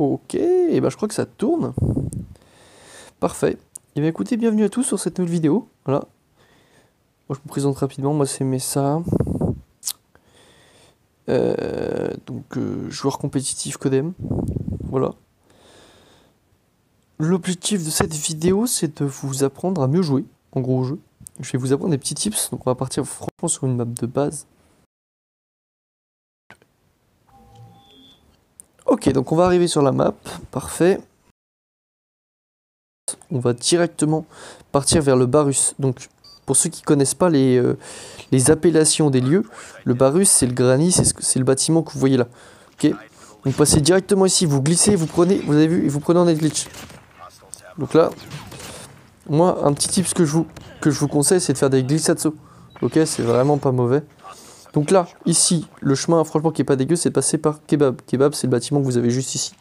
Ok, et ben je crois que ça tourne. Parfait. Et bien écoutez, bienvenue à tous sur cette nouvelle vidéo. Voilà. Moi je me présente rapidement, moi c'est Messa. Joueur compétitif Codem. Voilà. L'objectif de cette vidéo, c'est de vous apprendre à mieux jouer, en gros au jeu. Je vais vous apprendre des petits tips, donc on va partir franchement sur une map de base. Ok, donc on va arriver sur la map, parfait. On va directement partir vers le Barus. Donc pour ceux qui connaissent pas les appellations des lieux, le Barus c'est le granit, c'est le bâtiment que vous voyez là. Ok, donc passez directement ici, vous glissez, vous prenez, vous avez vu, et vous prenez en net glitch. Donc là, moi un petit tip que je vous conseille, c'est de faire des glissades saut. Ok, c'est vraiment pas mauvais. Donc là, ici, le chemin franchement qui est pas dégueu, c'est de passer par Kebab. Kebab c'est le bâtiment que vous avez juste ici.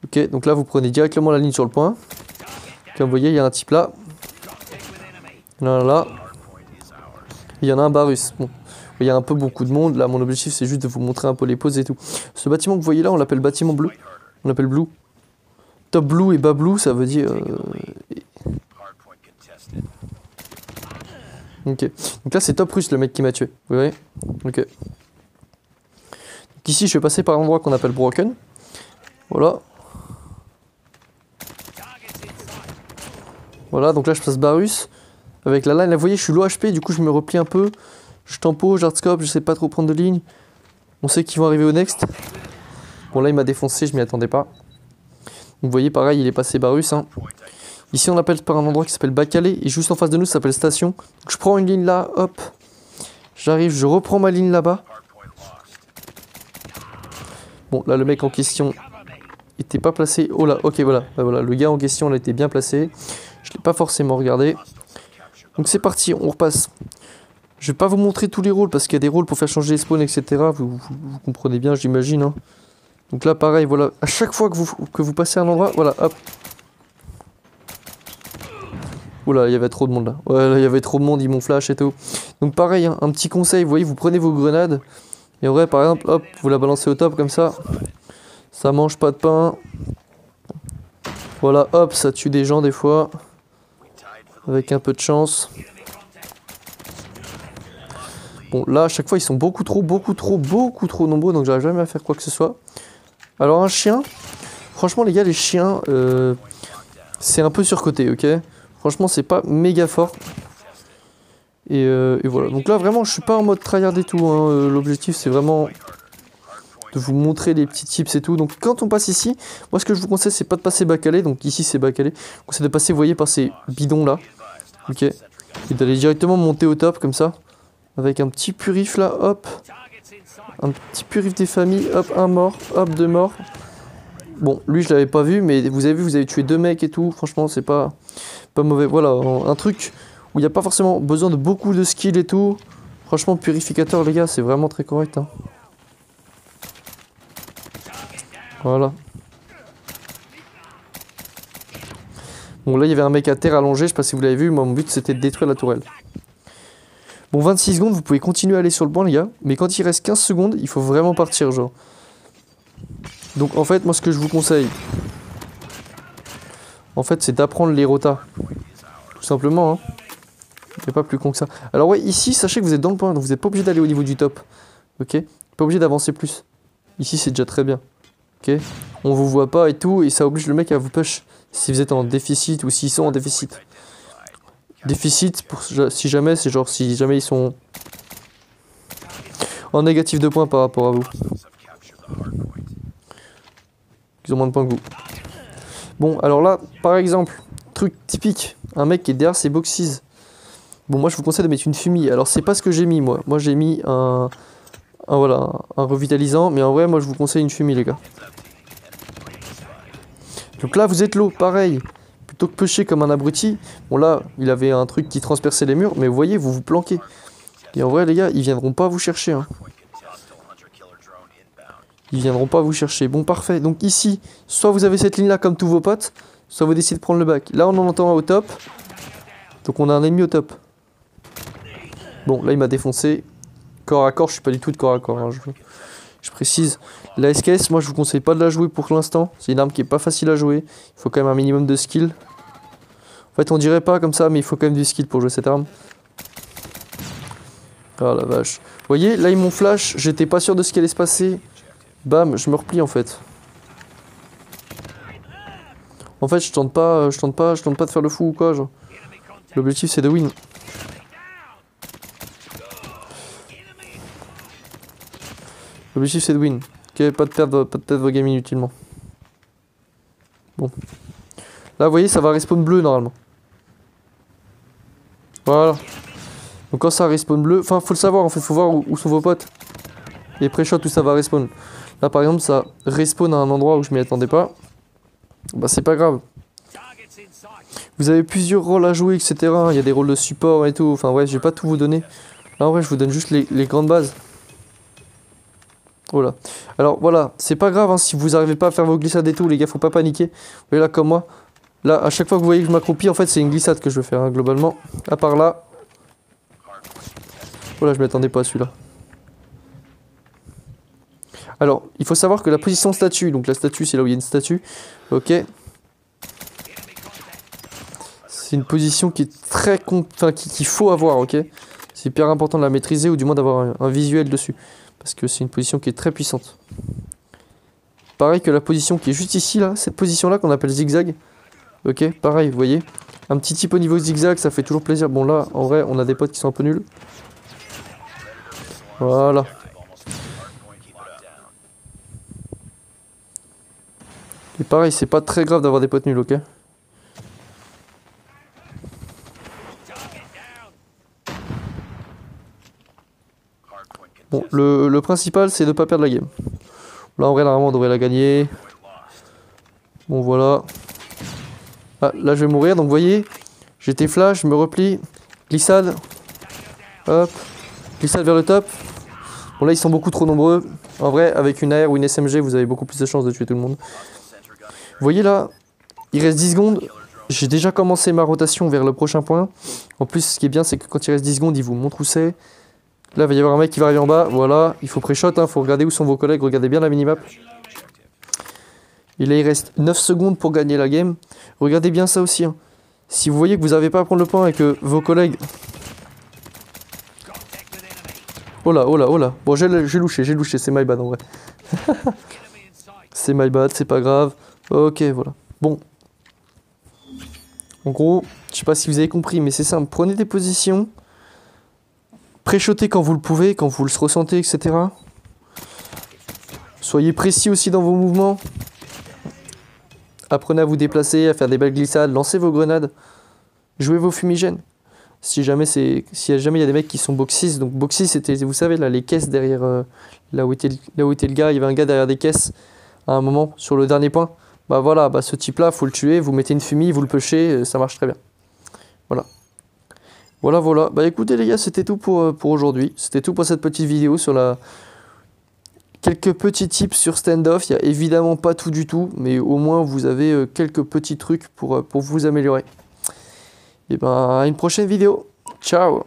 Ok, donc là vous prenez directement la ligne sur le point. Comme vous voyez, il y a un type là. Là. Il y en a un Barus. Bon, il y a un peu beaucoup de monde. Là, mon objectif, c'est juste de vous montrer un peu les poses et tout. Ce bâtiment que vous voyez là, on l'appelle bâtiment bleu. On l'appelle blue. Top blue et bas blue, ça veut dire... Ok. Donc là, c'est top russe, le mec qui m'a tué. Vous voyez? Ok. Donc ici, je vais passer par l'endroit qu'on appelle broken. Voilà. Voilà, donc là, je passe Barus. Avec la line, là, vous voyez, je suis low HP, du coup, je me replie un peu. Je tempo, j'hardscope, je sais pas trop prendre de ligne. On sait qu'ils vont arriver au next. Bon, là, il m'a défoncé, je m'y attendais pas. Donc, vous voyez, pareil, il est passé Barus. Hein. Ici, on appelle par un endroit qui s'appelle Bacalé. Et juste en face de nous, ça s'appelle Station. Donc, je prends une ligne là, hop. J'arrive, je reprends ma ligne là-bas. Bon, là, le mec en question était pas placé. Oh là, ok, voilà. Voilà, le gars en question, là, était bien placé. Je l'ai pas forcément regardé. Donc, c'est parti, on repasse. Je vais pas vous montrer tous les rôles parce qu'il y a des rôles pour faire changer les spawns, etc. Vous comprenez bien, j'imagine. Hein. Donc là, pareil, voilà. À chaque fois que vous passez à un endroit, voilà, hop. Oula, il y avait trop de monde là. Ouais, là, il y avait trop de monde, ils m'ont flash et tout. Donc pareil, hein, un petit conseil, vous voyez, vous prenez vos grenades. Et en vrai, par exemple, hop, vous la balancez au top comme ça. Ça mange pas de pain. Voilà, hop, ça tue des gens des fois. Avec un peu de chance. Bon, là, à chaque fois, ils sont beaucoup trop nombreux, donc j'arrive jamais à faire quoi que ce soit. Alors, un chien, franchement, les gars, les chiens, c'est un peu surcoté, ok? Franchement, c'est pas méga fort. Et voilà. Donc là, vraiment, je suis pas en mode tryhard et tout. Hein. L'objectif, c'est vraiment de vous montrer les petits tips et tout. Donc, quand on passe ici, moi, ce que je vous conseille, c'est pas de passer Bacalé. Donc, ici, c'est Bacalé. C'est de passer, vous voyez, par ces bidons-là. Ok? Et d'aller directement monter au top, comme ça. Avec un petit purif là, hop. Un petit purif des familles, hop, un mort, hop, deux morts. Bon, lui je l'avais pas vu, mais vous avez vu, vous avez tué deux mecs et tout. Franchement, c'est pas mauvais. Voilà, un truc où il n'y a pas forcément besoin de beaucoup de skill et tout. Franchement, purificateur, les gars, c'est vraiment très correct. Hein. Voilà. Bon, là, il y avait un mec à terre allongé. Je sais pas si vous l'avez vu. Moi, mon but, c'était de détruire la tourelle. Bon, 26 secondes, vous pouvez continuer à aller sur le banc, les gars. Mais quand il reste 15 secondes, il faut vraiment partir, genre. Donc, en fait, moi, ce que je vous conseille, en fait, c'est d'apprendre les rotas. Tout simplement, hein. C'est pas plus con que ça. Alors, ouais, ici, sachez que vous êtes dans le point. Donc, vous n'êtes pas obligé d'aller au niveau du top. Ok? Pas obligé d'avancer plus. Ici, c'est déjà très bien. Ok? On vous voit pas et tout. Et ça oblige le mec à vous push si vous êtes en déficit ou s'ils sont en déficit. Déficit, pour, si jamais, c'est genre si jamais ils sont en négatif de points par rapport à vous. Ils ont moins de points que vous. Bon, alors là, par exemple, truc typique, un mec qui est derrière ses boxes. Bon, moi je vous conseille de mettre une fumée. Alors c'est pas ce que j'ai mis moi. Moi j'ai mis un revitalisant, mais en vrai moi je vous conseille une fumée les gars. Donc là vous êtes low, pareil. Plutôt que pusher comme un abruti, bon là, il avait un truc qui transperçait les murs, mais vous voyez, vous vous planquez. Et en vrai, les gars, ils viendront pas vous chercher. Hein. Ils viendront pas vous chercher. Bon, parfait. Donc ici, soit vous avez cette ligne-là comme tous vos potes, soit vous décidez de prendre le bac. Là, on en entend un au top. Donc on a un ennemi au top. Bon, là, il m'a défoncé. Corps à corps, je suis pas du tout de corps à corps. Hein. Je précise, la SKS, moi je vous conseille pas de la jouer pour l'instant. C'est une arme qui est pas facile à jouer. Il faut quand même un minimum de skill. En fait, on dirait pas comme ça, mais il faut quand même du skill pour jouer cette arme. Ah la vache. Vous voyez, là ils m'ont flash, j'étais pas sûr de ce qui allait se passer. Bam, je me replie en fait. En fait, je tente pas de faire le fou ou quoi, genre. L'objectif c'est de win. L'objectif c'est de win. Ok, pas de perdre vos games inutilement. Bon. Là, vous voyez, ça va respawn bleu normalement. Voilà. Donc quand ça respawn bleu, enfin faut le savoir en fait, faut voir où sont vos potes. Et pré-shot où ça va respawn. Là par exemple ça respawn à un endroit où je m'y attendais pas. Bah c'est pas grave. Vous avez plusieurs rôles à jouer, etc. Il y a des rôles de support et tout. Enfin ouais, je vais pas tout vous donner. Là en vrai je vous donne juste les grandes bases. Voilà. Alors voilà, c'est pas grave hein, si vous arrivez pas à faire vos glissades et tout, les gars, faut pas paniquer. Vous voyez là comme moi. Là, à chaque fois que vous voyez que je m'accroupis, en fait c'est une glissade que je veux faire hein, globalement. À part là. Voilà, je m'attendais pas à celui-là. Alors, il faut savoir que la position statue, donc la statue c'est là où il y a une statue, ok. C'est une position qui est très enfin qu'il faut avoir, ok. C'est hyper important de la maîtriser ou du moins d'avoir un visuel dessus. Parce que c'est une position qui est très puissante. Pareil que la position qui est juste ici là, cette position là qu'on appelle zigzag. Ok, pareil, vous voyez. Un petit type au niveau zigzag, ça fait toujours plaisir. Bon là, en vrai, on a des potes qui sont un peu nuls. Voilà. Et pareil, c'est pas très grave d'avoir des potes nuls, ok. Bon, le principal, c'est de pas perdre la game. Là, en vrai, normalement, on devrait la gagner. Bon, voilà. Ah, là, je vais mourir, donc vous voyez, j'étais flash, je me replie. Glissade. Hop. Glissade vers le top. Bon, là, ils sont beaucoup trop nombreux. En vrai, avec une AR ou une SMG, vous avez beaucoup plus de chances de tuer tout le monde. Vous voyez là, il reste 10 secondes. J'ai déjà commencé ma rotation vers le prochain point. En plus, ce qui est bien, c'est que quand il reste 10 secondes, il vous montre où c'est. Là, il va y avoir un mec qui va arriver en bas. Voilà, il faut pré-shot, hein, faut regarder où sont vos collègues. Regardez bien la minimap. Et là, il reste 9 secondes pour gagner la game. Regardez bien ça aussi. Hein. Si vous voyez que vous n'avez pas à prendre le point et que vos collègues... Oh là, oh là, oh là. Bon, j'ai louché, c'est my bad en vrai. C'est my bad, c'est pas grave. Ok, voilà. Bon. En gros, je sais pas si vous avez compris, mais c'est simple. Prenez des positions. Pré-shotez quand vous le pouvez, quand vous le ressentez, etc. Soyez précis aussi dans vos mouvements. Apprenez à vous déplacer, à faire des belles glissades, lancez vos grenades. Jouez vos fumigènes. Si jamais il y a des mecs qui sont boxis, donc boxis c'était, vous savez, là, les caisses derrière, là où était le gars, il y avait un gars derrière des caisses, à un moment, sur le dernier point. Bah voilà, bah ce type-là, faut le tuer, vous mettez une fumée, vous le pêchez, ça marche très bien. Voilà. Voilà, voilà. Bah écoutez les gars, c'était tout pour aujourd'hui. C'était tout pour cette petite vidéo sur la... Quelques petits tips sur standoff. Il n'y a évidemment pas tout du tout, mais au moins vous avez quelques petits trucs pour vous améliorer. Et ben à une prochaine vidéo. Ciao.